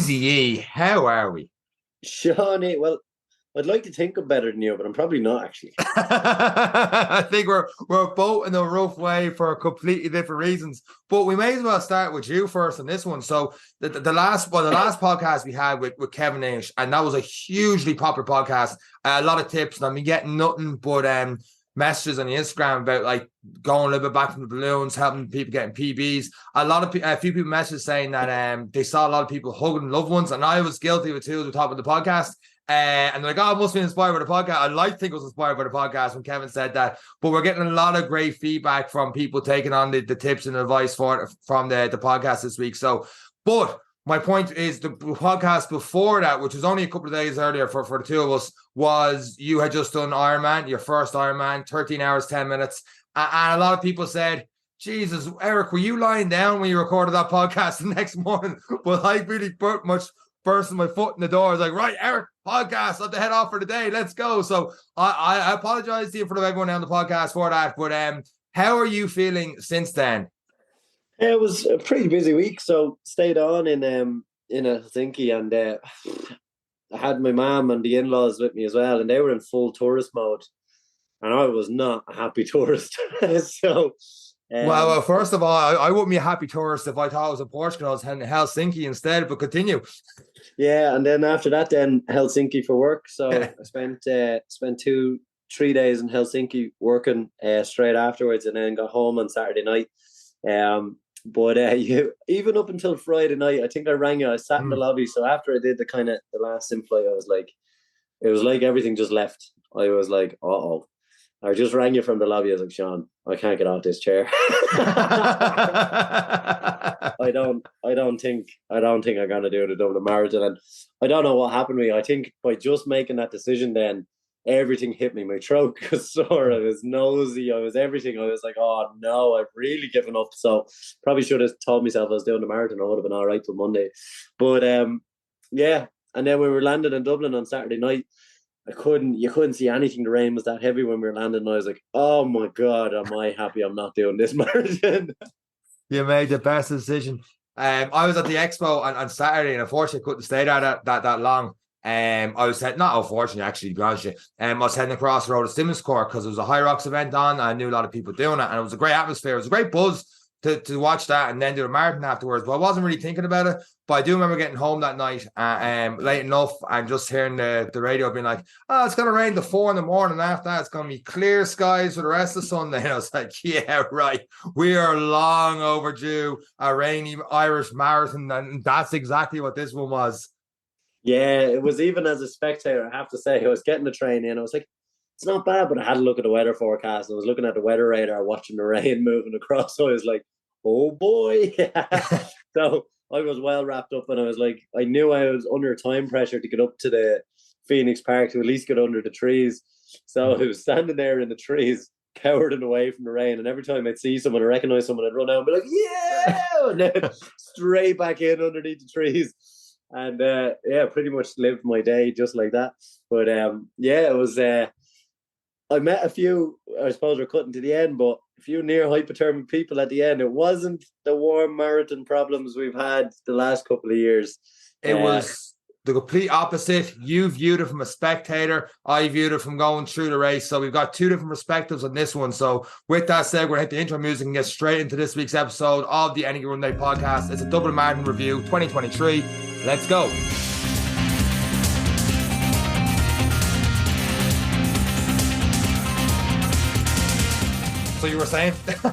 Easy, how are we? Seán, well, I'd like to think I'm better than you, but I'm probably not actually. I think we're both in a rough way for completely different reasons. But we may as well start with you first on this one. So the last podcast we had with Kevin Nash, and that was a hugely popular podcast. A lot of tips, and I've been getting nothing but messages on the Instagram about like going a little bit back from the balloons, helping people getting PBs. A few people messaged saying that they saw a lot of people hugging loved ones, and I was guilty of it too at the top of the podcast. And they're like, oh, I must be inspired by the podcast. I like to think I was inspired by the podcast when Kevin said that. But we're getting a lot of great feedback from people taking on the tips and advice from the podcast this week. So, but my point is the podcast before that, which was only a couple of days earlier for the two of us, was you had just done Ironman, your first Ironman, 13 hours, 10 minutes. And a lot of people said, Jesus, Eric, were you lying down when you recorded that podcast the next morning? Well, I really much bursting my foot in the door. I was like, right, Eric, podcast, let the head off for the day. Let's go. So I apologize to you for everyone on the podcast for that. But how are you feeling since then? It was a pretty busy week, so stayed on in Helsinki, and I had my mum and the in-laws with me as well, and they were in full tourist mode, and I was not a happy tourist. So well, first of all, I wouldn't be a happy tourist if I thought I was in Portugal. I was in Helsinki instead, but continue. Yeah, and then after that, then Helsinki for work. So I spent 2-3 days in Helsinki working straight afterwards, and then got home on Saturday night. But even up until Friday night, I think I rang you. I sat in the lobby. So after I did the last sim flight, it was like everything just left. I was like, uh-oh. I just rang you from the lobby. I was like, Seán, I can't get off this chair. I don't think I'm gonna do the Dublin Marathon, and I don't know what happened to me. I think by just making that decision, then everything hit me. My throat was sore. I was nosy. I was everything. I was like, oh no, I've really given up. So probably should have told myself I was doing the marathon. I would have been all right till Monday. But yeah. And then we were landing in Dublin on Saturday night. You couldn't see anything. The rain was that heavy when we were landing, and I was like, oh my God, am I happy I'm not doing this marathon? You made the best decision. I was at the expo on Saturday, and unfortunately couldn't stay there that long. I was not unfortunately, actually, to be honest with you. I was heading across the road to Stimulus Court because there was a High Rocks event on. I knew a lot of people doing it, and it was a great atmosphere. It was a great buzz to watch that and then do a marathon afterwards. But I wasn't really thinking about it. But I do remember getting home that night late enough and just hearing the radio being like, oh, it's going to rain till 4 a.m. After that, it's going to be clear skies for the rest of Sunday. And I was like, yeah, right. We are long overdue a rainy Irish marathon. And that's exactly what this one was. Yeah, it was. Even as a spectator, I have to say, I was getting the train in. I was like, it's not bad, but I had a look at the weather forecast. And I was looking at the weather radar, watching the rain moving across. So I was like, oh boy. So I was well wrapped up, and I was like, I knew I was under time pressure to get up to the Phoenix Park to at least get under the trees. So I was standing there in the trees, cowering away from the rain. And every time I'd see someone or recognize someone, I'd run out and be like, yeah, and then straight back in underneath the trees. And pretty much lived my day just like that. But it was. I met a few. I suppose we're cutting to the end, but a few near hypothermic people at the end. It wasn't the warm marathon problems we've had the last couple of years. It was the complete opposite. You viewed it from a spectator. I viewed it from going through the race. So we've got two different perspectives on this one. So with that said, we're going to hit the intro music and get straight into this week's episode of the Any Given Day podcast. It's a Dublin Marathon review 2023. Let's go. So you were saying? I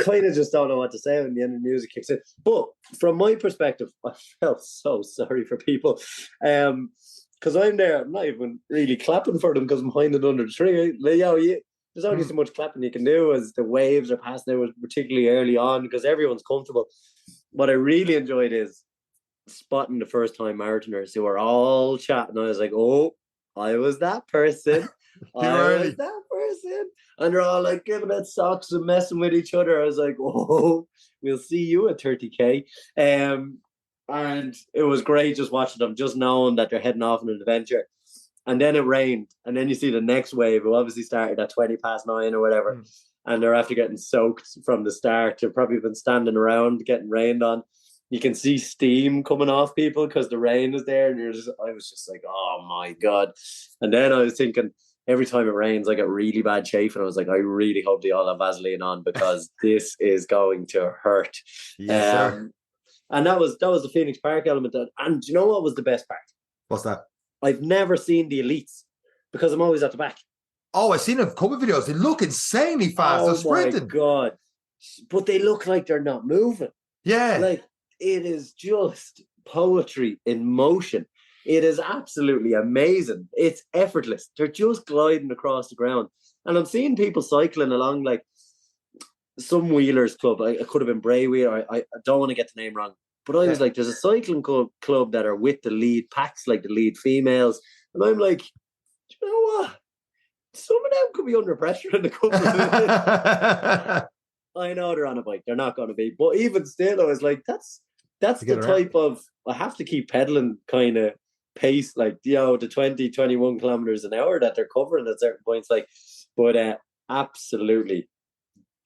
kind of just don't know what to say when the end of the music kicks in. But from my perspective, I felt so sorry for people. Because I'm there, I'm not even really clapping for them because I'm hiding under the tree. There's only so much clapping you can do as the waves are passing. It was particularly early on because everyone's comfortable. What I really enjoyed is spotting the first-time marathoners who were all chatting. I was like, oh, I was that person. Was that person. And they're all like giving out socks and messing with each other. I was like, oh, we'll see you at 30K. And it was great just watching them, just knowing that they're heading off on an adventure. And then it rained. And then you see the next wave, who obviously started at 9:20 or whatever. and they're after getting soaked from the start. They've probably been standing around getting rained on. You can see steam coming off people because the rain is there, and I was just like, oh my God. And then I was thinking, every time it rains, I get really bad chafe, and I was like, I really hope they all have Vaseline on because this is going to hurt. Yes, sir. And that was the Phoenix Park element. And do you know what was the best part? What's that? I've never seen the elites because I'm always at the back. Oh, I've seen a couple of videos. They look insanely fast. They're sprinting. Oh my God. But they look like they're not moving. Yeah. Like, it is just poetry in motion. It is absolutely amazing. It's effortless. They're just gliding across the ground. And I'm seeing people cycling along, like some wheelers club. It could have been Bray Wheeler. I don't want to get the name wrong. But I was like, there's a cycling club that are with the lead packs, like the lead females. And I'm like, do you know what? Some of them could be under pressure in the couple of minutes. I know they're on a bike. They're not going to be. But even still, I was like, that's the type of, I have to keep pedaling kind of pace, like, the 20, 21 kilometers an hour that they're covering at certain points. Like, but absolutely,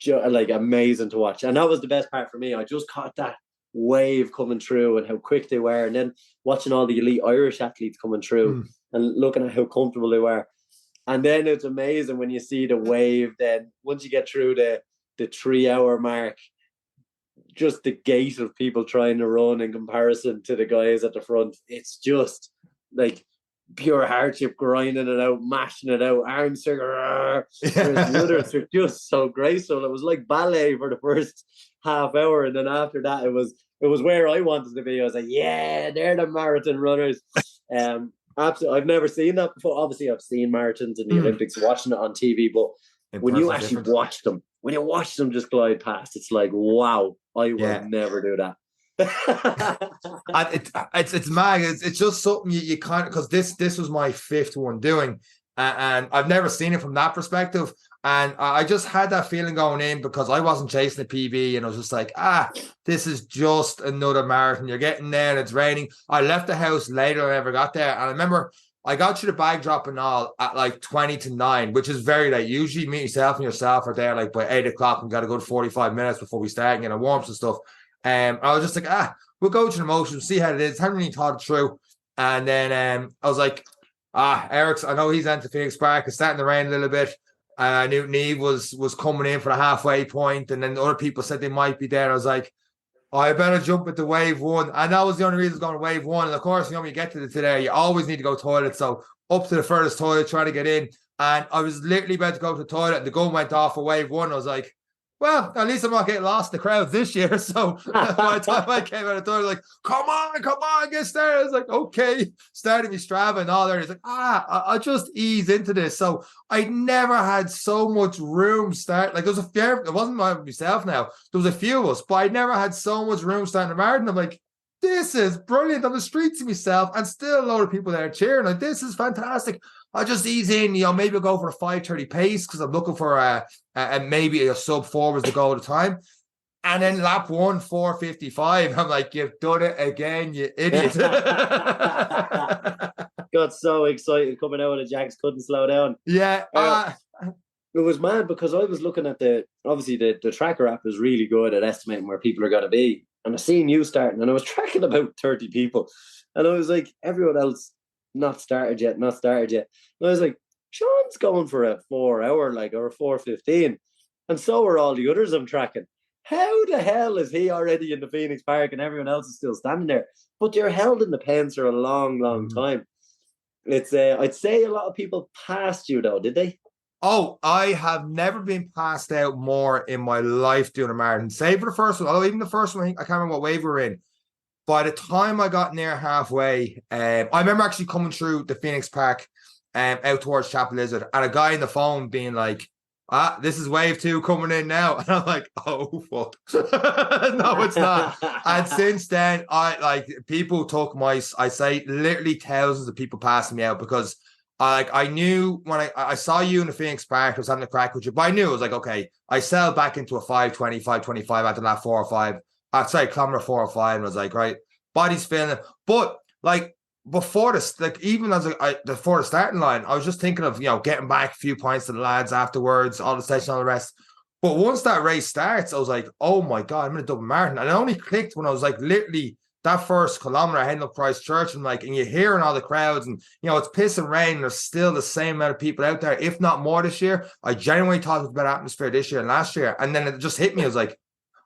like, amazing to watch. And that was the best part for me. I just caught that wave coming through and how quick they were. And then watching all the elite Irish athletes coming through and looking at how comfortable they were. And then it's amazing when you see the wave. Then once you get through the 3 hour mark, just the gait of people trying to run in comparison to the guys at the front, it's just like pure hardship, grinding it out, mashing it out, arms whereas the others are just so graceful. It was like ballet for the first half hour, and then after that it was where I wanted to be. I was like, yeah, they're the marathon runners. Absolutely, I've never seen that before. Obviously, I've seen marathons in the Olympics, watching it on TV, but when you actually watch them, just glide past, it's like, wow, I will never do that. It's mad. It's just something you kind of, because this was my fifth one doing, and I've never seen it from that perspective. And I just had that feeling going in because I wasn't chasing the PB, and I was just like, this is just another marathon. You're getting there and it's raining. I left the house later than I ever got there. And I remember I got to the bag drop and all at like 20 to 9, which is very late. Usually me, yourself and yourself are there like by 8 o'clock and got a good 45 minutes before we start getting warm-ups and stuff. I was just like, we'll go to the motion, see how it is. Hadn't really thought it through. And then I was like, Eric's, I know he's into Phoenix Park. It's starting to rain a little bit. I knew Neve was coming in for the halfway point, and then other people said they might be there. I was like, I better jump at the wave one. And that was the only reason I was going to wave one. And of course, when you get to there, you always need to go toilet. So up to the furthest toilet, try to get in. And I was literally about to go to the toilet, and the gun went off for wave one. I was like, well, at least I'm not getting lost in the crowd this year. So by the time I came out of the door, I was like, come on, get started. I was like, okay, started me Strava and all there. He's like, I'll just ease into this. So I never had so much room start. Like, there was a few, it wasn't myself now. There was a few of us, but I never had so much room starting the marathon. I'm like, this is brilliant. On the streets to myself, and still a load of people there cheering. Like, this is fantastic. I'll just ease in, maybe I'll go for a 5:30 pace because I'm looking for maybe a sub 4 was the goal at the time. And then lap 1, 4:55. I'm like, you've done it again, you idiot. Got so excited coming out of the Jacks, couldn't slow down. Yeah. It was mad because I was looking at the tracker app is really good at estimating where people are going to be. And I seen you starting, and I was tracking about 30 people. And I was like, everyone else, not started yet. And I was like, Seán's going for a 4 hour, or a 4:15. And so are all the others I'm tracking. How the hell is he already in the Phoenix Park and everyone else is still standing there? But they're held in the pens for a long, long time. It's I'd say a lot of people passed you though, did they? Oh, I have never been passed out more in my life doing a marathon. Save for the first one, although even the first one, I can't remember what wave we were in. By the time I got near halfway, I remember actually coming through the Phoenix Park out towards Chapel Lizard, and a guy on the phone being like, this is wave 2 coming in now. And I'm like, oh, fuck. No, it's not. And since then, people took I say literally thousands of people passing me out because I knew when I saw you in the Phoenix Park, I was having a crack with you, but I knew it was like, okay, I settled back into a 5:20, 5:25 after that 4 or 5. Kilometer 4 or 5, and I was like, right, body's feeling it. But like before this, like even as before the starting line, I was just thinking of getting back a few points to the lads afterwards, all the session, all the rest. But once that race starts, I was like, oh my God, I'm in a Dublin Marathon. And it only clicked when I was like literally that first kilometer heading up Christchurch, and like, and you're hearing all the crowds, and it's pissing rain, and there's still the same amount of people out there, if not more this year. I genuinely thought it was a better atmosphere this year than last year. And then it just hit me. I was like,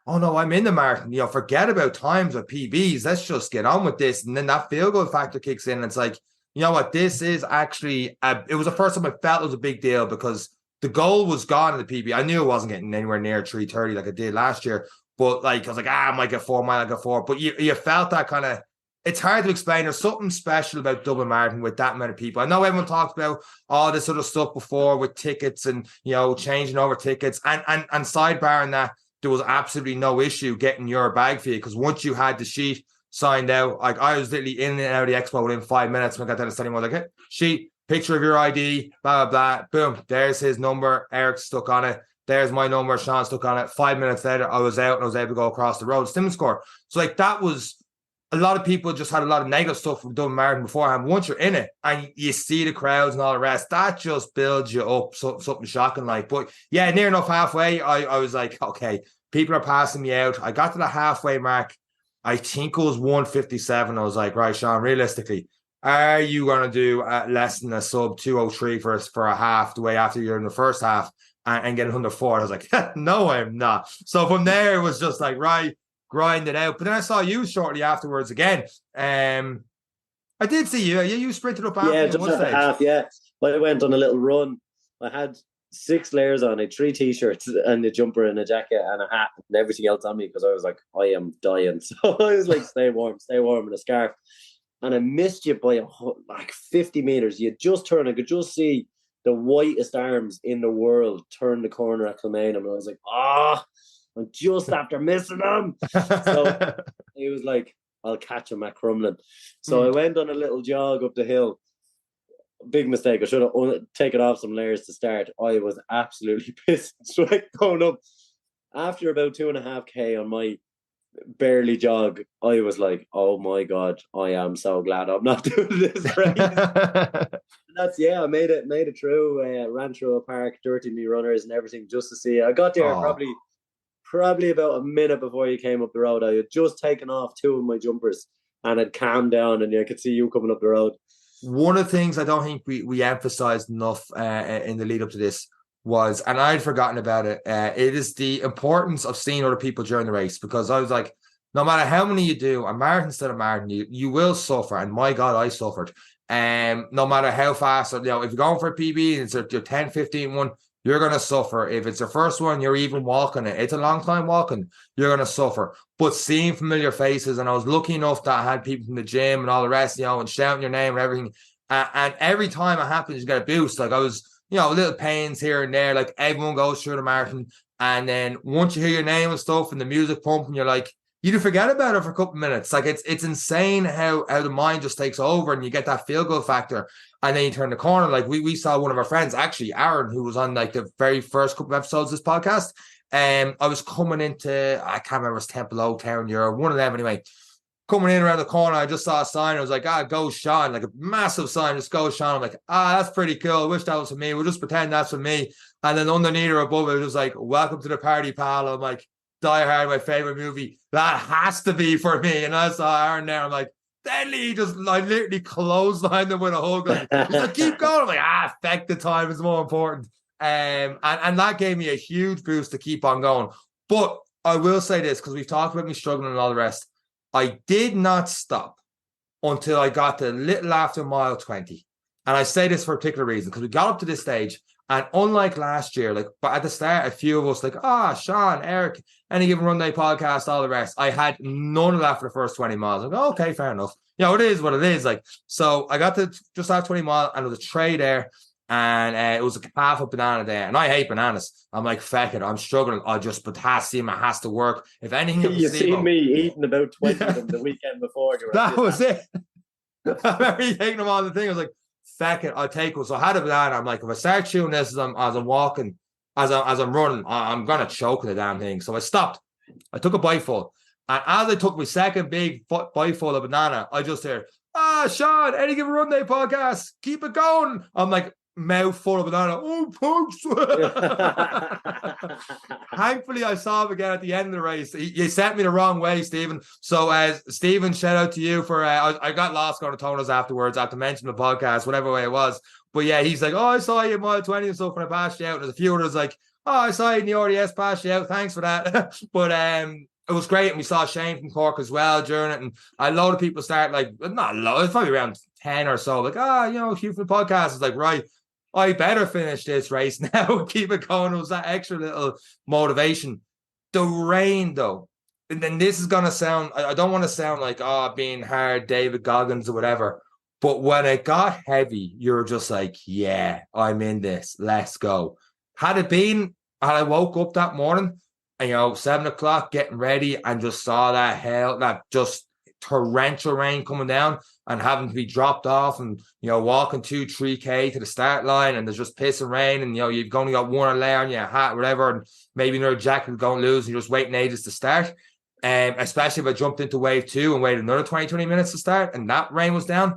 oh no, I'm in the marathon. Forget about times or PBs. Let's just get on with this. And then that field goal factor kicks in. And it's like, you know what? This is actually, it was the first time I felt it was a big deal, because the goal was gone in the PB. I knew it wasn't getting anywhere near 3:30 like I did last year. But like, I was like, I might get 4, might get 4. But you felt that kind of, it's hard to explain. There's something special about Dublin Marathon with that many people. I know everyone talks about all this sort of stuff before with tickets and, changing over tickets. And sidebarring that, there was absolutely no issue getting your bag fee, because once you had the sheet signed out, like I was literally in and out of the expo within 5 minutes. When I got down to standing, I was like, hey, sheet, picture of your ID, blah, blah, blah. Boom. There's his number. Eric's stuck on it. There's my number. Seán stuck on it. 5 minutes later, I was out and I was able to go across the road. Stim score. So like that was, a lot of people just had a lot of negative stuff from Dublin Marathon beforehand. Once you're in it and you see the crowds and all the rest, that just builds you up, something shocking like. But yeah, near enough halfway, I was like, okay, people are passing me out. I got to the halfway mark. I think it was 1:57. I was like, right, Seán, realistically, are you going to do less than a sub 2:03 for a half the way after you're in the first half and get under 4? I was like, no, I'm not. So from there, it was just like, right, grind it out. But then I saw you shortly afterwards again. I did see you. You sprinted up after. Yeah, just at the half. Yeah, but I went on a little run. I had 6 layers on it, 3 t-shirts and a jumper and a jacket and a hat and everything else on me, because I was like, I am dying. So I was like, stay warm and a scarf. And I missed you by like 50 meters. You just turn. I could just see the whitest arms in the world turn the corner at Kilmainham. And I was like, I'm just after missing them. So he was like, I'll catch him at Crumlin. So I went on a little jog up the hill. Big mistake. I should have taken off some layers to start. I was absolutely pissed straight going up. After about 2.5k on my barely jog, I was like, oh my God, I am so glad I'm not doing this race. I made it through, ran through a park, dirty me runners and everything just to see it. I got there probably about a minute before you came up the road. I had just taken off 2 of my jumpers and had calmed down, and I could see you coming up the road. One of the things I don't think we emphasized enough in the lead up to this was, and I'd forgotten about it, it is the importance of seeing other people during the race, because I was like, no matter how many you do, a marathon instead of marathon, you will suffer. And my God, I suffered. No matter how fast, if you're going for a PB and it's your 10, 15 one, you're going to suffer. If it's your first one, you're even walking it. It's a long time walking. You're going to suffer. But seeing familiar faces, and I was lucky enough that I had people from the gym and all the rest, and shouting your name and everything. And every time it happens, you get a boost. Like I was, little pains here and there. Like everyone goes through the marathon. And then once you hear your name and stuff and the music pumping, you're like, you do forget about it for a couple of minutes. Like it's insane how the mind just takes over and you get that field goal factor. And then you turn the corner. Like we saw one of our friends, actually, Aaron, who was on like the very first couple of episodes of this podcast. I was coming into, I can't remember, it's Temple Oak, Town, or one of them anyway. Coming in around the corner, I just saw a sign. I was like, go Seán, like a massive sign, just go Seán. I'm like, that's pretty cool. I wish that was for me. We'll just pretend that's for me. And then underneath or above it, it was like, welcome to the party, pal. I'm like, Die Hard, my favorite movie. That has to be for me. And I saw Aaron there. I'm like, deadly. He just literally clotheslined him with a hug. He's like, keep going. I'm like, effect the time is more important. And that gave me a huge boost to keep on going. But I will say this, because we've talked about me struggling and all the rest. I did not stop until I got to a little after mile 20. And I say this for a particular reason, because we got up to this stage, and unlike last year, but at the start, a few of us Seán, Eric, Any Given Run Day podcast, all the rest. I had none of that for the first 20 miles. I'm like, okay, fair enough. It is what it is. So I got to just after 20 miles, and there was a tray there, and it was a half a banana there. And I hate bananas. I'm like, feck it, I'm struggling. Potassium, it has to work. If anything, you seen me eating about 20 of them the weekend before. That was it. I remember taking them on the thing. I was like, feck it, I'll take one. So I had a banana. I'm like, if I start chewing this as I'm walking, as I'm running, I'm gonna choke the damn thing. So I stopped. I took a bite full. And as I took my second big bite full of banana, I just heard, Seán, Any Given Run Day podcast, keep it going. I'm like, mouth full of banana. Oh, punch! Thankfully, I saw him again at the end of the race. He sent me the wrong way, Stephen. So, Stephen, shout out to you for. I got lost going to Tono's afterwards. I have to mention the podcast, whatever way it was. But yeah, he's like, "Oh, I saw you in mile 20 and stuff when I passed you out." And there's a few others like, "Oh, I saw you in the RDS, passed you out. Thanks for that." But it was great, and we saw Seán from Cork as well during it. And a lot of people start like, not a lot, it's probably around 10 or so. Like, Hugh from the podcast is like, right. I better finish this race now. Keep it going. It was that extra little motivation. The rain, though, and then this is gonna sound. I don't want to sound like being hard, David Goggins or whatever. But when it got heavy, you're just like, yeah, I'm in this. Let's go. Had I woke up that morning, and 7 o'clock, getting ready, and just saw that just torrential rain coming down, and having to be dropped off and walking 2-3 K to the start line, and there's just pissing rain, and you've only got one layer on your hat, whatever, and maybe another jacket going loose, and you're just waiting ages to start. Especially if I jumped into wave 2 and waited another 20 minutes to start, and that rain was down,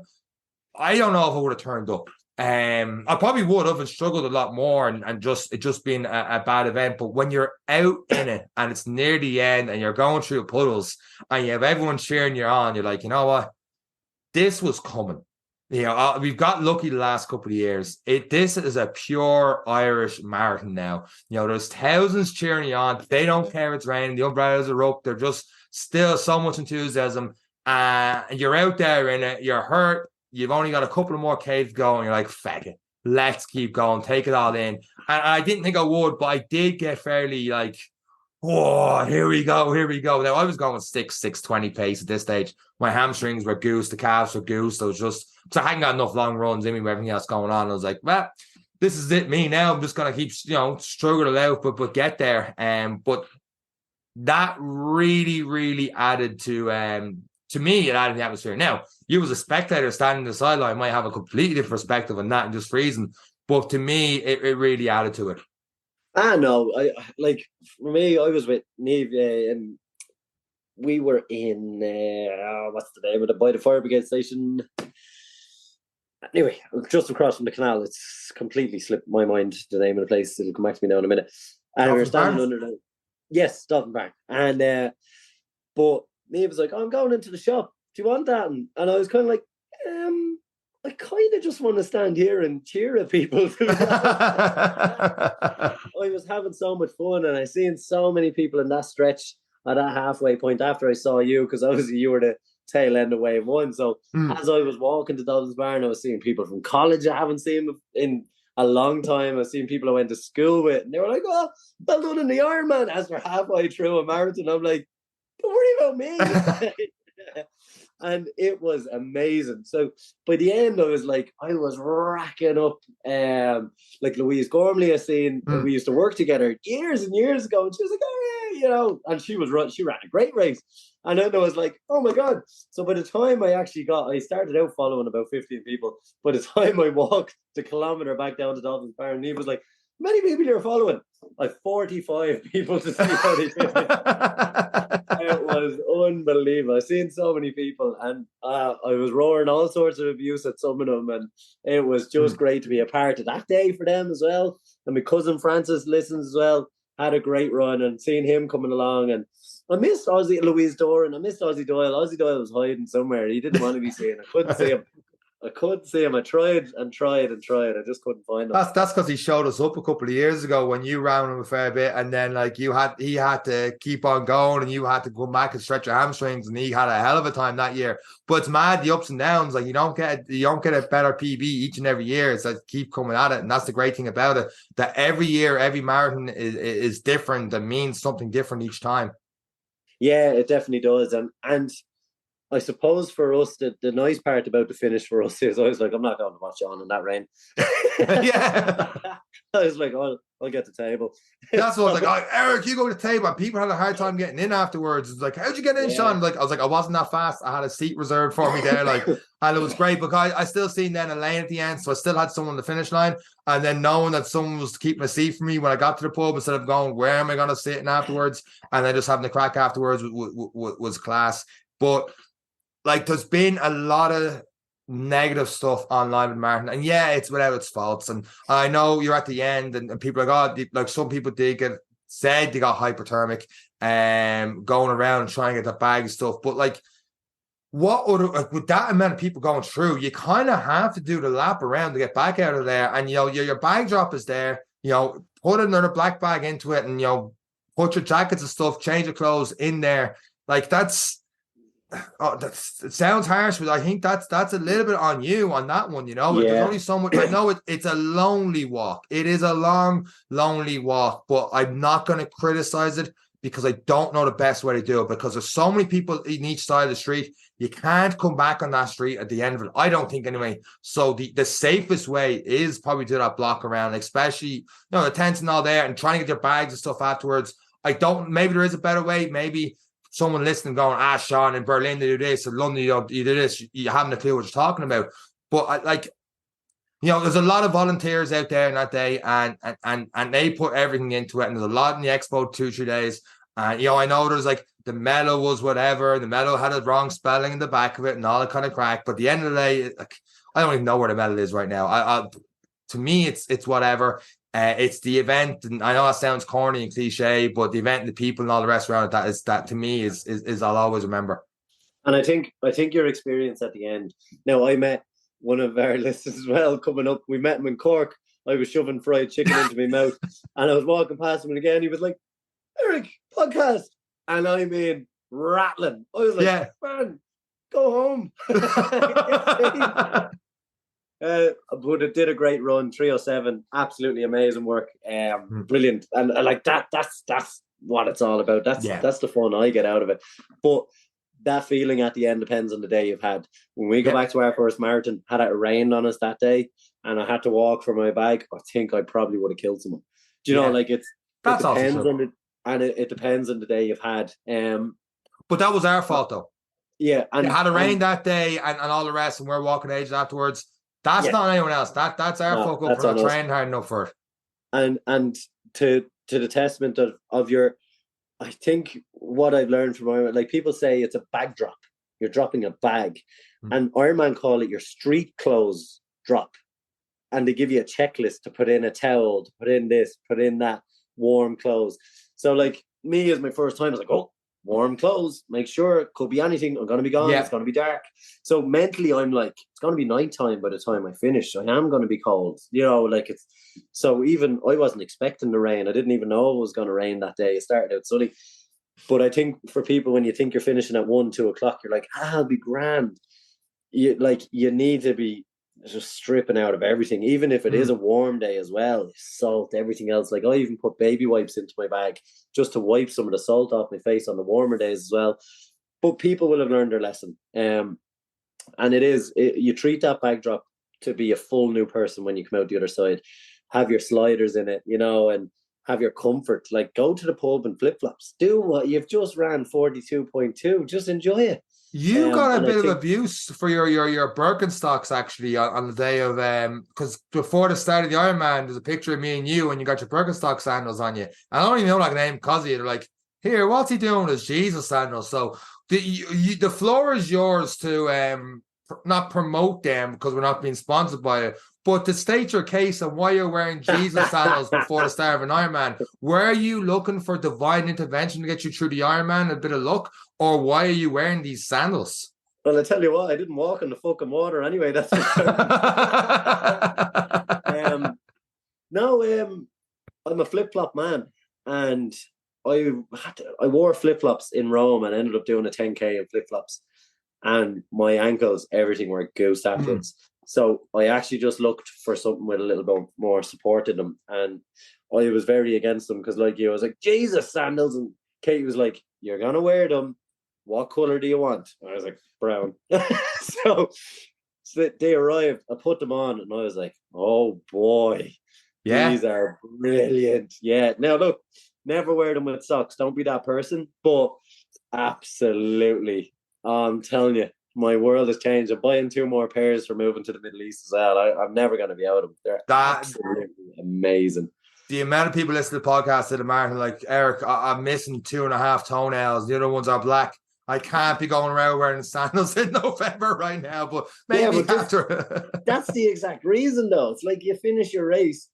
I don't know if I would have turned up. I probably would have and struggled a lot more, and it just been a bad event. But when you're out in it and it's near the end and you're going through puddles and you have everyone cheering you on, you're like, you know what? This was coming. We've got lucky the last couple of years. This is a pure Irish marathon now. There's thousands cheering you on. They don't care if it's raining. The umbrellas are up. They're just still so much enthusiasm. And you're out there in it. You're hurt. You've only got a couple of more Ks to go, and you're like, fuck it. Let's keep going. Take it all in. And I didn't think I would, but I did get fairly like, oh, here we go. Now, I was going 6:20 pace at this stage. My hamstrings were goose. The calves were goose. I was just, because I hadn't got enough long runs in me with everything else going on. I was like, well, this is it, me now. I'm just going to keep, struggling out, but get there. But that really, really added to me, it added the atmosphere. Now, you as a spectator standing on the sideline might have a completely different perspective on that and just freezing. But to me, it really added to it. No, for me, I was with Neve, and we were in what's the name of it, by the fire brigade station. Anyway, just across from the canal. It's completely slipped my mind the name of the place. It'll come back to me now in a minute. And we were standing under the Dublin Marathon. And but Neve was like, "Oh, I'm going into the shop. Do you want that?" And I was kind of like, I kind of just want to stand here and cheer at people. I was having so much fun, and I seen so many people in that stretch at that halfway point after I saw you, because obviously you were the tail end of wave 1. So as I was walking to Dublin's Barn, I was seeing people from college I haven't seen in a long time. I was seeing people I went to school with, and they were like, "Oh, well done in the Ironman." As we're halfway through a marathon, I'm like, "Don't worry about me." And it was amazing. So by the end, I was racking up like Louise Gormley. I seen we used to work together years and years ago, and she was like, "Oh yeah," and she ran a great race. And then I was like, "Oh my god!" So by the time I started out following about 15 people. By the time I walked the kilometer back down to Dublin's Barn, he was like, "Many people you're following?" Like 45 people to see how they did it. It was unbelievable. I've seen so many people, and I was roaring all sorts of abuse at some of them, and it was just great to be a part of that day for them as well. And my cousin Francis listens as well, had a great run, and seeing him coming along. And I missed Louise Doran. I missed Ozzy Doyle. Ozzy Doyle was hiding somewhere. He didn't want to be seen. I couldn't see him. I tried and tried. I just couldn't find him. That's because he showed us up a couple of years ago when you ran him a fair bit, and then he had to keep on going, and you had to go back and stretch your hamstrings, and he had a hell of a time that year. But it's mad, the ups and downs. Like you don't get a better PB each and every year. It's like keep coming at it, and that's the great thing about it. That every year, every marathon is different and means something different each time. Yeah, it definitely does, and I suppose for us, the nice part about the finish for us is I was like, I'm not going to watch on in that rain. Yeah. I was like, I'll get the table. That's what I was like, "Oh, Eric, you go to the table." And people had a hard time getting in afterwards. It's like, "How'd you get in, Seán?" I was like, I wasn't that fast. I had a seat reserved for me there. And it was great because I still seen then a lane at the end. So I still had someone on the finish line. And then knowing that someone was keeping a seat for me when I got to the pub, instead of going, "Where am I going to sit in afterwards?" And then just having the crack afterwards was class. But there's been a lot of negative stuff online with Martin, and yeah, it's without its faults. And I know you're at the end, and people are like, oh, like some people did get said they got hyperthermic, going around and trying to get the bag and stuff. But like, what would like, with that amount of people going through, you kind of have to do the lap around to get back out of there. And your bag drop is there. Put another black bag into it, and put your jackets and stuff, change your clothes in there. Like it sounds harsh, but I think that's a little bit on you on that one. There's only so much. I know it's a lonely walk. It is a long, lonely walk, but I'm not going to criticize it because I don't know the best way to do it, because there's so many people in each side of the street. You can't come back on that street at the end of it. I don't think anyway. So the safest way is probably do that block around, especially, the tents and all there, and trying to get your bags and stuff afterwards. Maybe there is a better way. Maybe someone listening going, Seán, in Berlin they do this, in London you do this, you haven't a clue what you're talking about. But there's a lot of volunteers out there in that day, and they put everything into it, and there's a lot in the expo 2-3 days. And I know there's like the medal was whatever, the medal had a wrong spelling in the back of it and all that kind of crack. But at the end of the day, I don't even know where the medal is right now. To me, it's whatever. It's the event, and I know that sounds corny and cliche, but the event and the people and all the rest around it, that to me is I'll always remember. And I think your experience at the end. Now, I met one of our listeners as well coming up. We met him in Cork. I was shoving fried chicken into my mouth, and I was walking past him, and again he was like, "Eric, podcast," and I mean rattling. I was like, "Man, go home." But it did a great run, 3:07, absolutely amazing work, brilliant, and like that's what it's all about. That's the fun I get out of it. But that feeling at the end depends on the day you've had. When we go back to our first marathon, had it rained on us that day, and I had to walk for my bag, I think I probably would have killed someone. Do you know, like it depends on it depends on the day you've had. But that was our fault though. Yeah, and it had a rain that day, and all the rest, and we're walking ages afterwards. That's not anyone else. That's our fuck up for not trying hard enough for it. And to the testament of your, I think what I've learned from Ironman, like people say it's a bag drop. You're dropping a bag. And Ironman call it your street clothes drop. And they give you a checklist to put in a towel, to put in this, put in that, warm clothes. So like me as my first time, I was like, oh, warm clothes, make sure, it could be anything, I'm going to be gone, it's going to be dark. So mentally I'm like, it's going to be nighttime by the time I finish, I am going to be cold, it's, so even I wasn't expecting the rain, I didn't even know it was going to rain that day, it started out sunny. But I think for people, when you think you're finishing at 1-2 o'clock, you're like, I'll be grand. You need to be just stripping out of everything, even if it is a warm day as well, salt, everything else. Like I even put baby wipes into my bag just to wipe some of the salt off my face on the warmer days as well. But people will have learned their lesson, and you treat that bag drop to be a full new person when you come out the other side. Have your sliders in it, and have your comfort. Like go to the pub and flip-flops, do what you've just ran 42.2, just enjoy it. You got a bit of abuse for your Birkenstocks actually on the day of because before the start of the Ironman, there's a picture of me and you, and you got your Birkenstock sandals on you. I don't even know that name because they're like, here, what's he doing with his Jesus sandals? So the floor is yours to not promote them because we're not being sponsored by it, but to state your case on why you're wearing Jesus sandals before the start of an Ironman. Were you looking for divine intervention to get you through the Ironman, a bit of luck, or why are you wearing these sandals? Well, I tell you what, I didn't walk in the fucking water anyway. That's for sure. I'm a flip-flop man, and I wore flip-flops in Rome and ended up doing a 10K in flip-flops, and my ankles, everything were goosed afterwards. So I actually just looked for something with a little bit more support in them, and I was very against them because, like you, I was like, Jesus sandals, and Kate was like, you're gonna wear them. What color do you want? And I was like, brown. so they arrived. I put them on, and I was like, oh boy, these are brilliant. Yeah. Now look, never wear them with socks. Don't be that person. But absolutely, I'm telling you, my world has changed. I'm buying 2 more pairs for moving to the Middle East as well. I'm never going to be out of them. They're absolutely amazing. The amount of people listen to the podcast at the marathon, like, Eric, I'm missing 2.5 toenails. The other ones are black. I can't be going around wearing sandals in November right now, but maybe after. That's the exact reason, though. It's like you finish your race,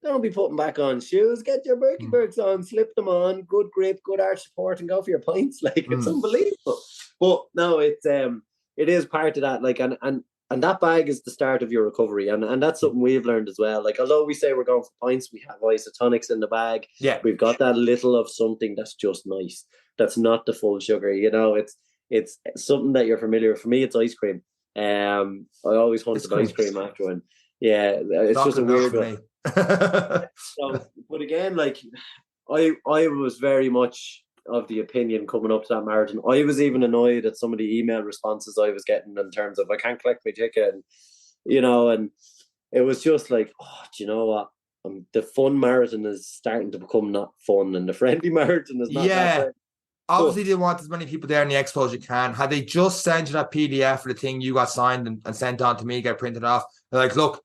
don't be putting back on shoes. Get your Birkenbirks on, slip them on, good grip, good arch support, and go for your points. Like, it's unbelievable. But no, it is part of that. Like, and that bag is the start of your recovery, and that's something we've learned as well. Like, although we say we're going for points, we have isotonics in the bag. Yeah, we've got that little of something that's just nice. That's not the full sugar. You know, it's something that you're familiar with. For me, it's ice cream. I always wanted ice cream after one. Yeah, it's just a weird one. So, but again, like I was very much of the opinion coming up to that marathon. I was even annoyed at some of the email responses I was getting in terms of I can't collect my ticket, and and it was just like, oh, do you know what? The fun marathon is starting to become not fun, and the friendly marathon is not. Yeah. Obviously, they want as many people there in the expo as you can. Had they just sent you that PDF for the thing you got signed and sent on to me, get printed off, they're like, look,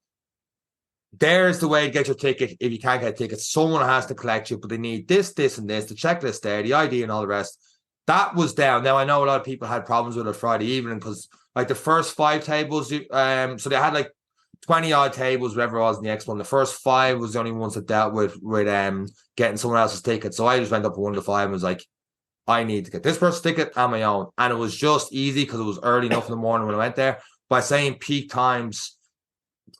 there's the way to get your ticket. If you can't get a ticket, someone has to collect you, but they need this, this, and this, the checklist there, the ID and all the rest. That was down. Now, I know a lot of people had problems with it Friday evening because, like, the first 5 tables, so they had, like, 20-odd tables, whatever it was in the expo, and the first 5 was the only ones that dealt with getting someone else's ticket. So I just went up to one of the 5 and was like, I need to get this person's ticket on my own. And it was just easy because it was early enough in the morning when I went there. By saying peak times,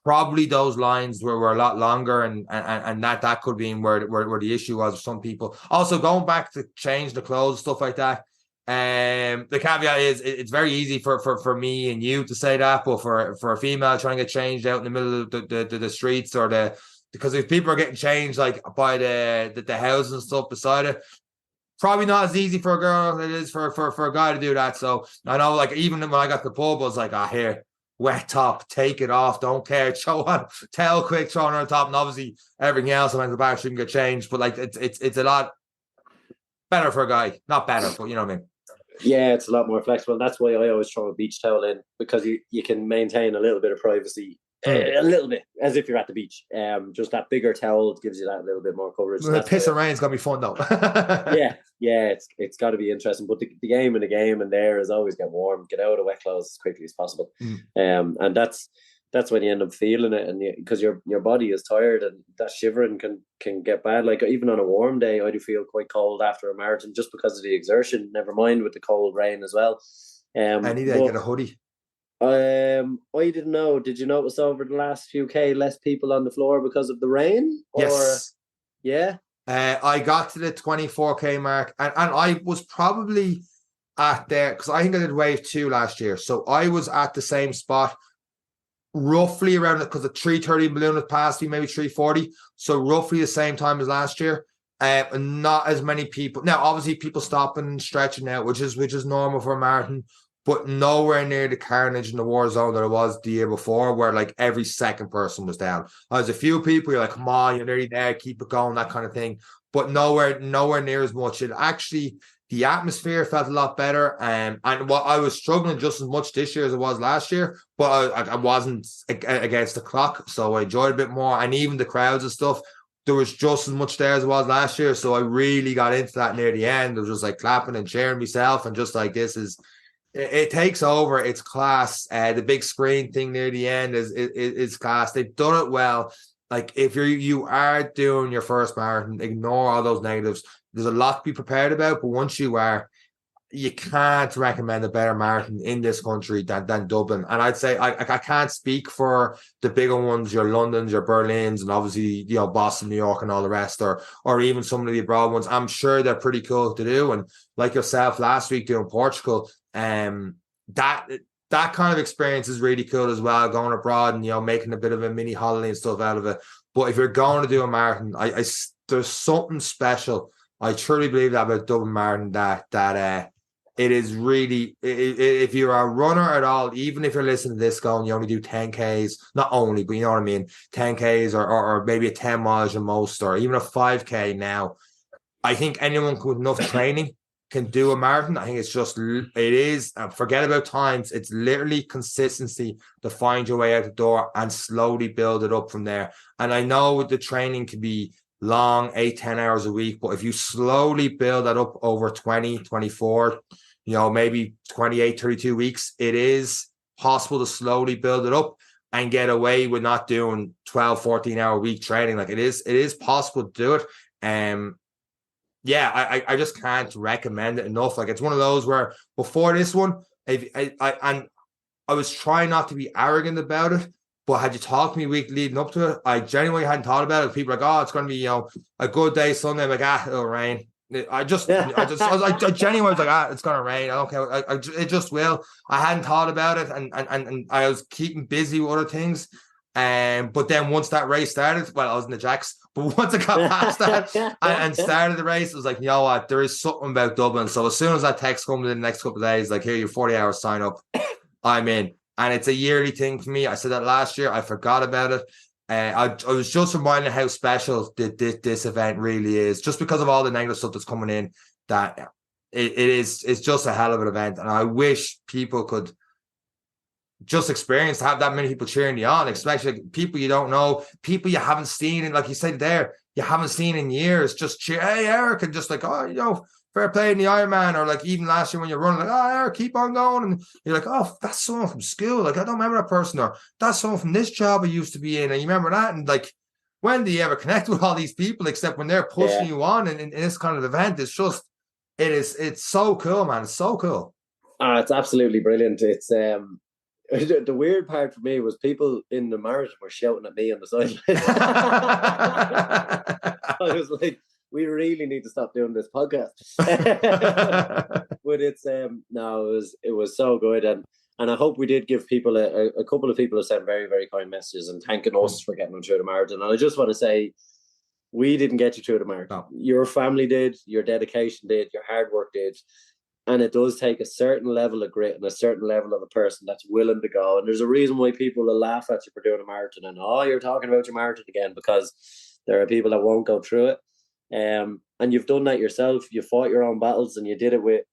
probably those lines were a lot longer, and that could be where the issue was with some people. Also, going back to change the clothes, stuff like that. The caveat is it's very easy for me and you to say that, but for a female trying to get changed out in the middle of the streets because if people are getting changed like by the houses and stuff beside it, probably not as easy for a girl as it is for a guy to do that. So I know, like, even when I got the pub, I was like, here, wet top, take it off, don't care, show on, towel quick, throw on top, and obviously everything else I went to the back shouldn't get changed. But like it's a lot better for a guy. Not better, but you know what I mean. Yeah, it's a lot more flexible. And that's why I always throw a beach towel in, because you can maintain a little bit of privacy. A little bit, as if you're at the beach. Just that bigger towel gives you that little bit more coverage. Piss and rain's gonna be fun though. yeah, it's got to be interesting. But the game in there is always get warm, get out of wet clothes as quickly as possible. And that's when you end up feeling it, and because your body is tired, and that shivering can get bad. Like, even on a warm day, I do feel quite cold after a marathon just because of the exertion. Never mind with the cold rain as well. I need to get a hoodie. I didn't know. Did you notice over the last few K less people on the floor because of the rain? Yes. Yeah. I got to the 24K mark, and I was probably at there because I think I did wave 2 last year, so I was at the same spot, roughly around it, because the 330 balloon had passed me, maybe 340, so roughly the same time as last year. And not as many people. Now, obviously, people stopping and stretching out, which is normal for a marathon, but nowhere near the carnage in the war zone that it was the year before, where like every second person was down. There's a few people, you're like, come on, you're nearly there, keep it going, that kind of thing. But nowhere near as much. It actually, the atmosphere felt a lot better. And what I was struggling just as much this year as it was last year, but I wasn't against the clock, so I enjoyed it a bit more. And even the crowds and stuff, there was just as much there as it was last year. So I really got into that near the end. I was just like clapping and cheering myself, and just like, it takes over. It's class. The big screen thing near the end is class. They've done it well. Like, if you are doing your first marathon, ignore all those negatives. There's a lot to be prepared about, but once you are, you can't recommend a better marathon in this country than Dublin. And I'd say I can't speak for the bigger ones, your Londons, your Berlins, and obviously Boston, New York, and all the rest, or even some of the abroad ones. I'm sure they're pretty cool to do. And like yourself last week doing Portugal, that kind of experience is really cool as well, going abroad and making a bit of a mini holiday and stuff out of it. But if you're going to do a marathon, there's something special. I truly believe that about Dublin Marathon, that it is really, if you're a runner at all, even if you're listening to this going, you only do 10Ks, not only, but you know what I mean, 10Ks or maybe a 10 miles at most, or even a 5K now. I think anyone with enough training can do a marathon. I think it is, forget about times, it's literally consistency to find your way out the door and slowly build it up from there. And I know the training can be long, 8-10 hours a week, but if you slowly build that up over 20, 24, maybe 28, 32 weeks, it is possible to slowly build it up and get away with not doing 12, 14-hour week training. Like it is possible to do it. I just can't recommend it enough. Like it's one of those where before this one, I was trying not to be arrogant about it, but had you talked to me week leading up to it, I genuinely hadn't thought about it. People are like, oh, it's going to be, a good day Sunday. I'm like, it'll rain. I genuinely was like, it's going to rain. Okay, it just will. I hadn't thought about it, and I was keeping busy with other things. But then once that race started, well, I was in the Jacks, but once I got past that and started the race, it was like, you know what, there is something about Dublin. So as soon as that text comes in the next couple of days, like, here, your 40 hours sign up, I'm in. And it's a yearly thing for me. I said that last year. I forgot about it. I was just reminded how special this event really is, just because of all the negative stuff that's coming in, that it's just a hell of an event. And I wish people could just experience to have that many people cheering you on, especially people you don't know, people you haven't seen, and like you said there, you haven't seen in years, just cheer, hey Eric, and just like, oh, fair play in the Ironman, or like even last year when you're running, like, oh Eric, keep on going, and you're like, oh, that's someone from school, like I don't remember that person, or that's someone from this job I used to be in, and you remember that, and like, when do you ever connect with all these people except when they're pushing you on in this kind of event? It's so cool, man. It's so cool. It's absolutely brilliant. It's the weird part for me was people in the marathon were shouting at me on the sideline. I was like, we really need to stop doing this podcast. But it's it was so good, and I hope we did give people a couple of people have sent very, very kind messages and thanking us for getting them through the marathon. And I just want to say, we didn't get you through the marathon. No. Your family did, your dedication did, your hard work did. And it does take a certain level of grit and a certain level of a person that's willing to go. And there's a reason why people will laugh at you for doing a marathon and, oh, you're talking about your marathon again, because there are people that won't go through it. And you've done that yourself. You fought your own battles, and you did it with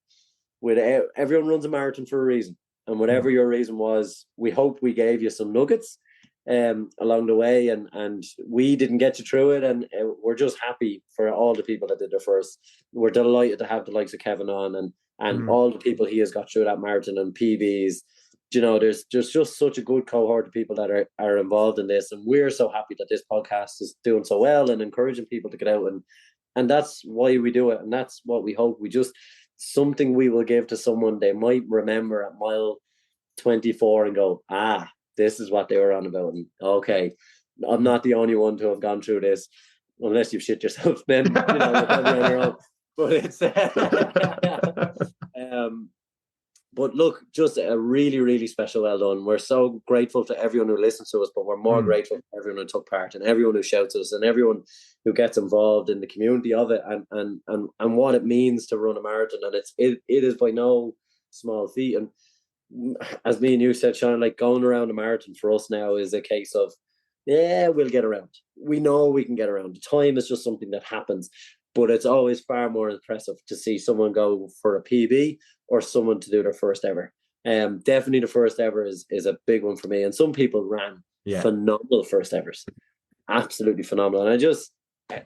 everyone runs a marathon for a reason. And whatever your reason was, we hope we gave you some nuggets along the way, and we didn't get you through it, and we're just happy for all the people that did their first. We're delighted to have the likes of Kevin on, and all the people he has got through that marathon and PBs. There's just such a good cohort of people that are involved in this, and we're so happy that this podcast is doing so well and encouraging people to get out, and that's why we do it, and that's what we hope. We just, something we will give to someone they might remember at mile 24 and go, this is what they were on about, and okay, I'm not the only one to have gone through this, unless you've shit yourself, then you're probably on your own. But it's but look, just a really, really special well done. We're so grateful to everyone who listens to us, but we're more grateful to everyone who took part, and everyone who shouts at us, and everyone who gets involved in the community of it, and what it means to run a marathon. And it is by no small feat. And as me and you said, Seán, like, going around a marathon for us now is a case of, we'll get around. We know we can get around. The time is just something that happens. But it's always far more impressive to see someone go for a PB or someone to do their first ever. Definitely the first ever is a big one for me. And some people ran phenomenal first evers. Absolutely phenomenal. And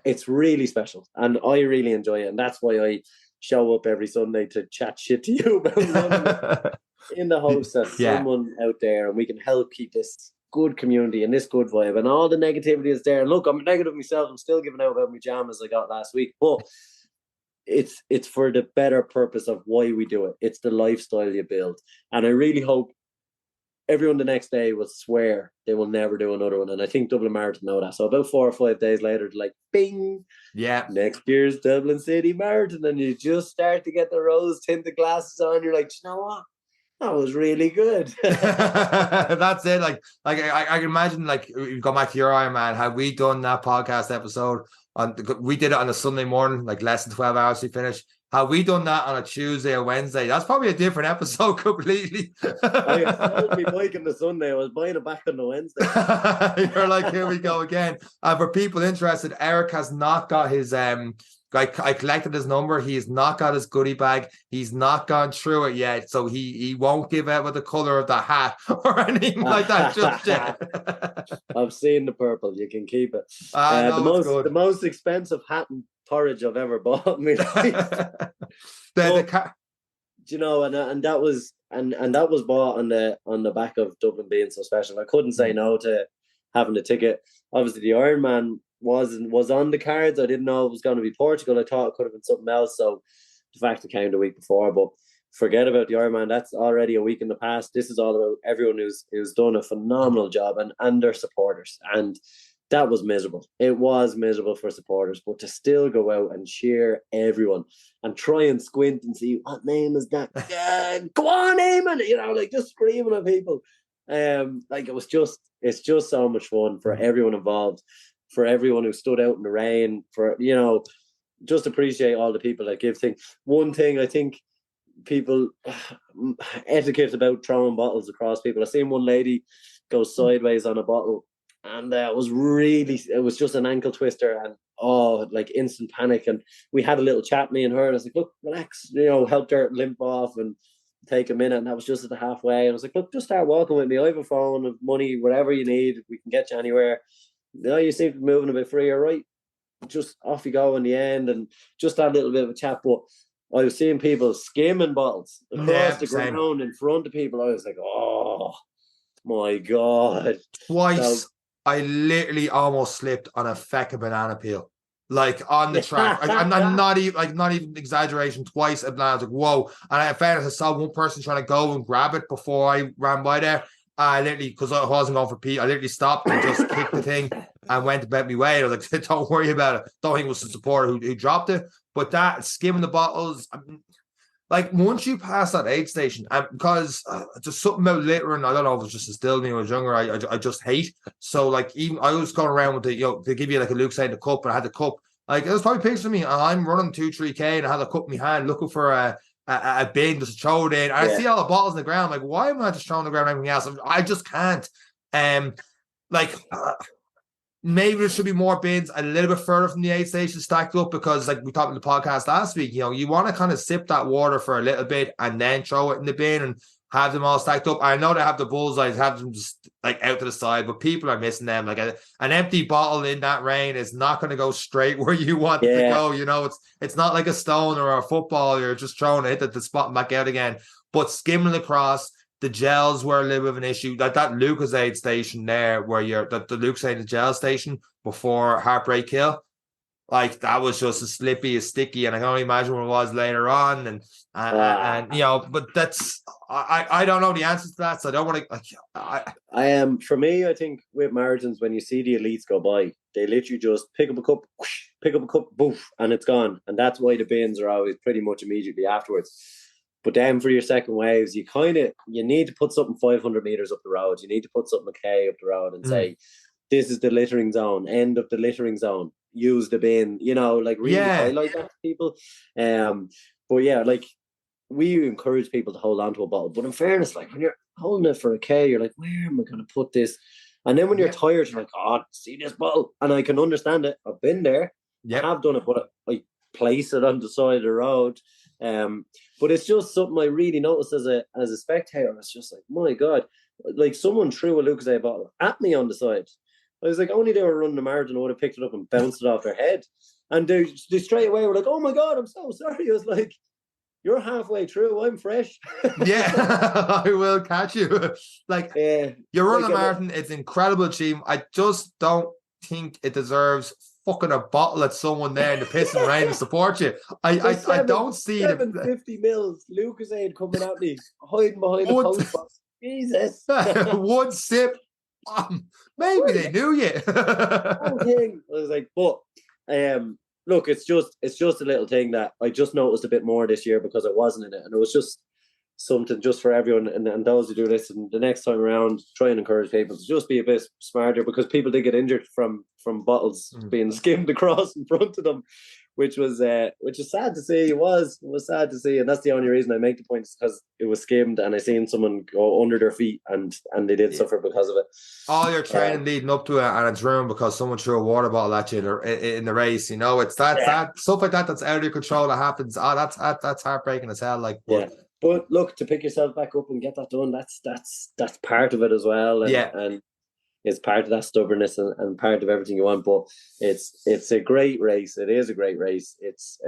it's really special. And I really enjoy it. And that's why I show up every Sunday to chat shit to you about running in the hopes that someone out there, and we can help keep this good community and this good vibe, and all the negativity is there. And look, I'm negative myself. I'm still giving out about my pajamas I got last week, but it's for the better purpose of why we do it. It's the lifestyle you build, and I really hope everyone the next day will swear they will never do another one. And I think Dublin Marathon know that. So about 4 or 5 days later, they're like, bing, next year's Dublin City Marathon, and you just start to get the rose tinted glasses on. You're like, you know what? That was really good. That's it. Like I can imagine, like, you go back to your Iron Man. Had we done that podcast episode we did it on a Sunday morning, like less than 12 hours to finish. Had we done that on a Tuesday or Wednesday, that's probably a different episode completely. I sold me bike on the Sunday. I was buying it back on the Wednesday. You're like, here we go again. For people interested, Eric has not got his I collected his number. He's not got his goodie bag. He's not gone through it yet. So he won't give out with the color of the hat or anything like that just yet. I've seen the purple. You can keep it. The most expensive hat and porridge I've ever bought. you know, and that was bought on the back of Dublin being so special. I couldn't say no to having the ticket. Obviously, the Ironman was on the cards. I didn't know it was going to be Portugal. I thought it could have been something else. So the fact it came the week before, but forget about the Ironman. That's already a week in the past. This is all about everyone who's done a phenomenal job and their supporters. And that was miserable. It was miserable for supporters, but to still go out and cheer everyone and try and squint and see what name is that? Go on, Eamon! You know, like just screaming at people. Like it's just so much fun for everyone involved, for everyone who stood out in the rain, for, you know, just appreciate all the people that give things. One thing I think people etiquette about throwing bottles across people. I seen one lady go sideways on a bottle, and it was just an ankle twister, and like instant panic. And we had a little chat, me and her, and I was like, look, relax, you know, helped her limp off and take a minute. And that was just at the halfway. And I was like, look, just start walking with me. I have a phone, of money, whatever you need, we can get you anywhere. You know, you seem to be moving a bit freer, right? Just off you go in the end, and just had a little bit of a chat. But I was seeing people skimming bottles across the ground in front of people. I was like, oh my God. Twice, I literally almost slipped on a feck of banana peel, like on the track. I'm not even exaggeration. Twice, I was like, whoa. And I found I saw one person trying to go and grab it before I ran by there. I literally, because I wasn't going for pee, I literally stopped and just kicked the thing and went about my way. I was like, don't worry about it. Don't think it was the supporter who dropped it. But that, skimming the bottles, like once you pass that aid station, and because just something about littering, I don't know if it was just instilled in me when I was younger, I just hate. So like, even I was going around with the, you know, they give you like a Luke saying the cup, and I had the cup. Like, it was probably pictures of me, and I'm running 2-3K, and I had the cup in my hand looking for a bin just to throw it in. And I see all the bottles on the ground. Like, why am I just throwing the ground and everything else? I just can't. Maybe there should be more bins a little bit further from the aid station stacked up, because like we talked in the podcast last week, you know, you want to kind of sip that water for a little bit and then throw it in the bin and have them all stacked up. I know they have the bullseyes, have them just like out to the side, but people are missing them. Like an empty bottle in that rain is not going to go straight where you want it to go. You know, it's not like a stone or a football. You're just throwing it at the spot and back out again. But skimming across, the gels were a little bit of an issue. That Lucas aid station there, where the Lucas aid gel station before Heartbreak Hill, like that was just as slippy, as sticky, and I can only imagine what it was later on. And you know, but that's I don't know the answers to that, so I don't want to. I am for me. I think with margins, when you see the elites go by, they literally just pick up a cup, boof, and it's gone. And that's why the bins are always pretty much immediately afterwards. But then for your second waves, you need to put something 500 meters up the road. You need to put something a K up the road and say, this is the littering zone, end of the littering zone. Use the bin, you know, like really highlight that to people. But yeah, like we encourage people to hold on to a bottle. But in fairness, like when you're holding it for a K, you're like, where am I going to put this? And then when you're tired, you're like, oh, see this bottle. And I can understand it. I've been there. I have done it, but I place it on the side of the road. But it's just something I really noticed as a spectator. It's just like, my God, like someone threw a Lucozade bottle at me on the side. I was like, only they were running the marathon, I would have picked it up and bounced it off their head. And they straight away were like, oh my God, I'm so sorry. I was like, you're halfway through, I'm fresh. I will catch you. Like, you're running a marathon, it's an incredible achievement. I just don't think it deserves fucking a bottle at someone there in the piss and rain to support you. I don't see 750 mils Lucozade coming at me, hiding behind a post box. Jesus. One sip. Maybe they knew you. Whole thing. I was like, but look, it's just a little thing that I just noticed a bit more this year because I wasn't in it, and it was just something just for everyone and those who do this. And the next time around, try and encourage people to just be a bit smarter, because people did get injured from bottles being skimmed across in front of them, which is sad to see. It was sad to see, and that's the only reason I make the point, is because it was skimmed and I seen someone go under their feet and they did suffer because of it. All your training leading up to it, and it's ruined because someone threw a water bottle at you in the race. You know, it's that stuff like that that's out of your control that happens. That's heartbreaking as hell. Like, but look, to pick yourself back up and get that done, that's part of it as well. And it's part of that stubbornness and part of everything you want. But it's a great race. It is a great race. It's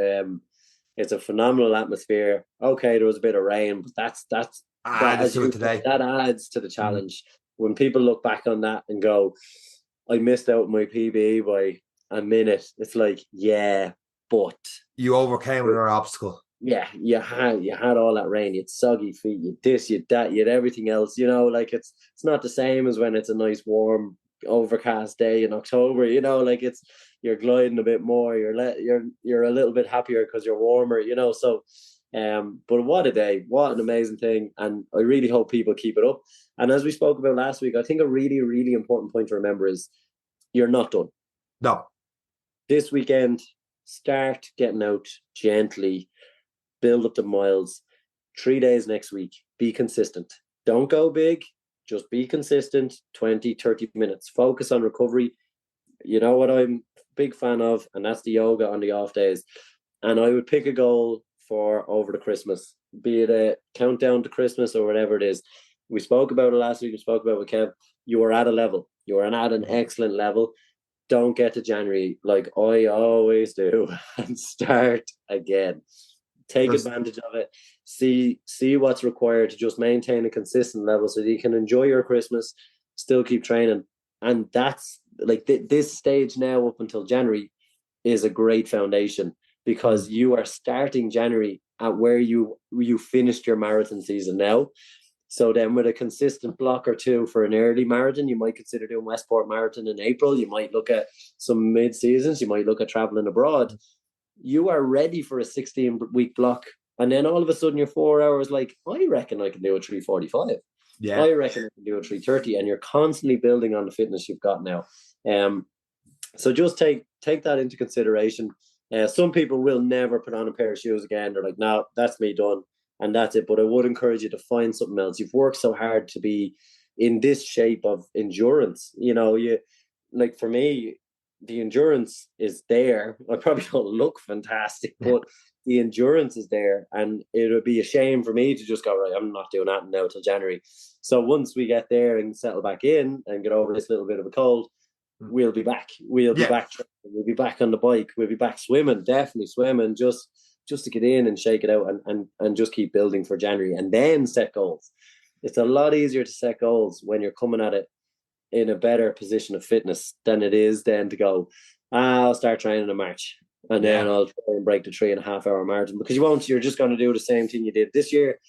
It's a phenomenal atmosphere. Okay, there was a bit of rain, but that Added as to it you today. that adds to the Mm. challenge. When people look back on that and go, I missed out my PB by a minute, it's like, yeah, but You overcame another obstacle. yeah, you had all that rain, you had soggy feet, you this, you that, you had everything else. Like it's not the same as when it's a nice warm overcast day in October. Like you're gliding a bit more. You're a little bit happier because you're warmer. So, but what a day! What an amazing thing! And I really hope people keep it up. And as we spoke about last week, I think a really, really important point to remember is you're not done. No. This weekend, start getting out gently, build up the miles. 3 days next week, be consistent. Don't go big, just be consistent. 20, 30 minutes. Focus on recovery. You know what I'm a big fan of, and that's the yoga on the off days. And I would pick a goal for over the Christmas, be it a countdown to Christmas or whatever it is. We spoke about it last week. We spoke about it with Kev. You are at a level. You are at an excellent level. Don't get to January like I always do and start again. Take advantage of it. See what's required to just maintain a consistent level so that you can enjoy your Christmas, still keep training. And that's like this stage now up until January is a great foundation, because you are starting January at where you finished your marathon season now. So then with a consistent block or two for an early marathon, you might consider doing Westport Marathon in April. You might look at some mid-seasons. You might look at traveling abroad. You are ready for a 16-week block. And then all of a sudden you're 4 hours like, I reckon I can do a 3:45. Yeah. I reckon I can do a 3:30. And you're constantly building on the fitness you've got now. So just take that into consideration. Some people will never put on a pair of shoes again. They're like, no, that's me done. And that's it. But I would encourage you to find something else. You've worked so hard to be in this shape of endurance. You like, for me, the endurance is there. I probably don't look fantastic, but the endurance is there. And it would be a shame for me to just go, right, I'm not doing that now till January. So once we get there and settle back in and get over this little bit of a cold, we'll be back. We'll be back. We'll be back on the bike. We'll be back swimming, definitely swimming, just to get in and shake it out and just keep building for January and then set goals. It's a lot easier to set goals when you're coming at it in a better position of fitness than it is then to go, I'll start training in March and then I'll try and break the 3.5 hour marathon, because you won't. You're just going to do the same thing you did this year.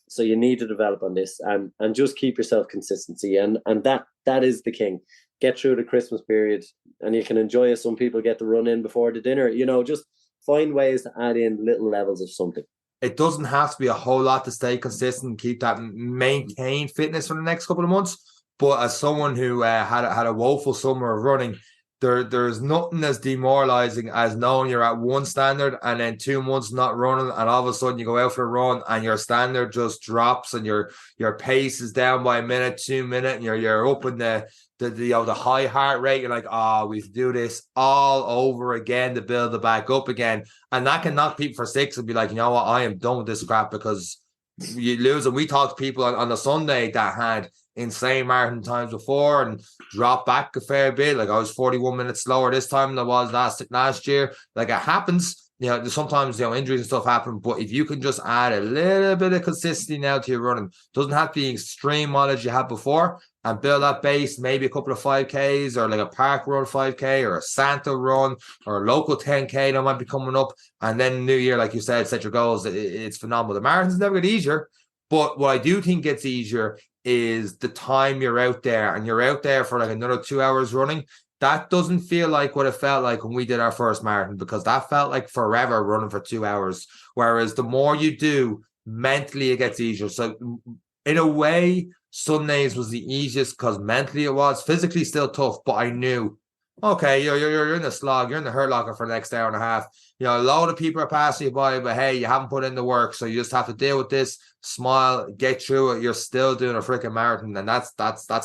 So you need to develop on this and just keep yourself consistency. And that is the king. Get through the Christmas period and you can enjoy it. Some people get to run in before the dinner, just find ways to add in little levels of something. It doesn't have to be a whole lot to stay consistent and keep that maintained fitness for the next couple of months. But as someone who had a woeful summer of running, there's nothing as demoralizing as knowing you're at one standard and then 2 months not running, and all of a sudden you go out for a run and your standard just drops and your pace is down by a minute, 2 minutes, and you're up in the high heart rate. You're like, we have to do this all over again to build it back up again. And that can knock people for six and be like, you know what, I am done with this crap, because you lose. And we talked to people on the Sunday that had insane marathon times before and dropped back a fair bit. Like, I was 41 minutes slower this time than I was last year. Like, it happens. Sometimes injuries and stuff happen, but if you can just add a little bit of consistency now to your running, doesn't have to be extreme mileage you had before, and build that base, maybe a couple of 5Ks or like a park run 5K or a Santa run or a local 10K that might be coming up. And then New Year, like you said, set your goals. It's phenomenal. The marathons never get easier, but what I do think gets easier is the time you're out there, and you're out there for like another 2 hours running. That doesn't feel like what it felt like when we did our first marathon, because that felt like forever running for 2 hours. Whereas the more you do, mentally it gets easier. So in a way, Sundays was the easiest because mentally it was. Physically still tough, but I knew, okay, you're in the slog, you're in the hurt locker for the next hour and a half. A lot of people are passing you by, but hey, you haven't put in the work, so you just have to deal with this, smile, get through it. You're still doing a freaking marathon, and that's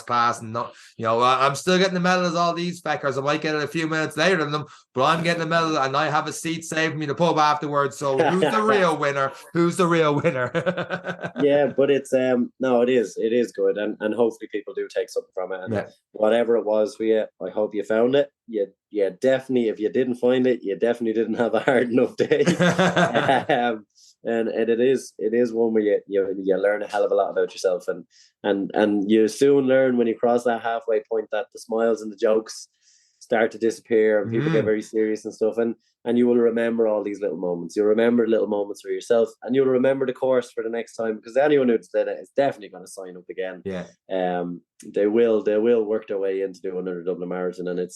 class. And I'm still getting the medal as all these feckers. I might get it a few minutes later than them, but I'm getting the medal, and I have a seat saved for me to pub afterwards. So who's the real winner? Who's the real winner? Yeah, but it's no, it is good, and hopefully people do take something from it. And whatever it was for you, I hope you found it. you definitely, if you didn't find it, you definitely didn't have a hard enough day. And it is one where you learn a hell of a lot about yourself, and you soon learn when you cross that halfway point that the smiles and the jokes start to disappear and people get very serious and stuff, and you will remember all these little moments. You'll remember little moments for yourself, and you'll remember the course for the next time, because anyone who's done it is definitely going to sign up again. They will work their way into doing another Dublin Marathon, and it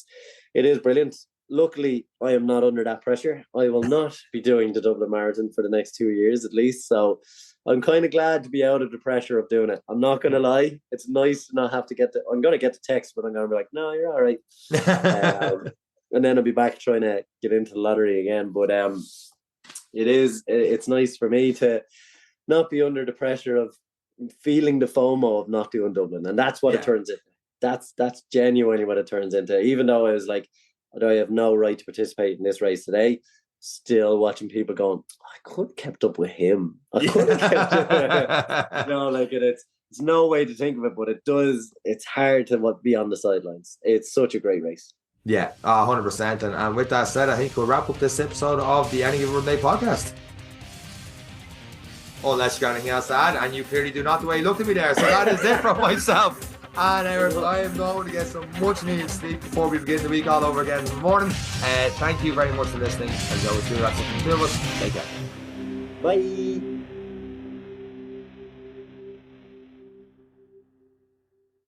is brilliant. Luckily, I am not under that pressure. I will not be doing the Dublin Marathon for the next 2 years at least. So I'm kind of glad to be out of the pressure of doing it. I'm not going to lie. It's nice to not have to I'm going to get the text, but I'm going to be like, no, you're all right. And then I'll be back trying to get into the lottery again. But it's nice for me to not be under the pressure of feeling the FOMO of not doing Dublin. And that's what it turns into. That's genuinely what it turns into. Even though I was like, I have no right to participate in this race today, still watching people going, I could have kept up with him. I could have kept up. It's no way to think of it, but it does. It's hard to be on the sidelines. It's such a great race. Yeah, 100%. And with that said, I think we'll wrap up this episode of the Any Given Day podcast. Unless you got anything else to add, and you clearly do not the way you looked at me there. So that is it from myself. And I am going to get some much needed sleep before we begin the week all over again in the morning. Thank you very much for listening. As always, do that. Take care. Bye.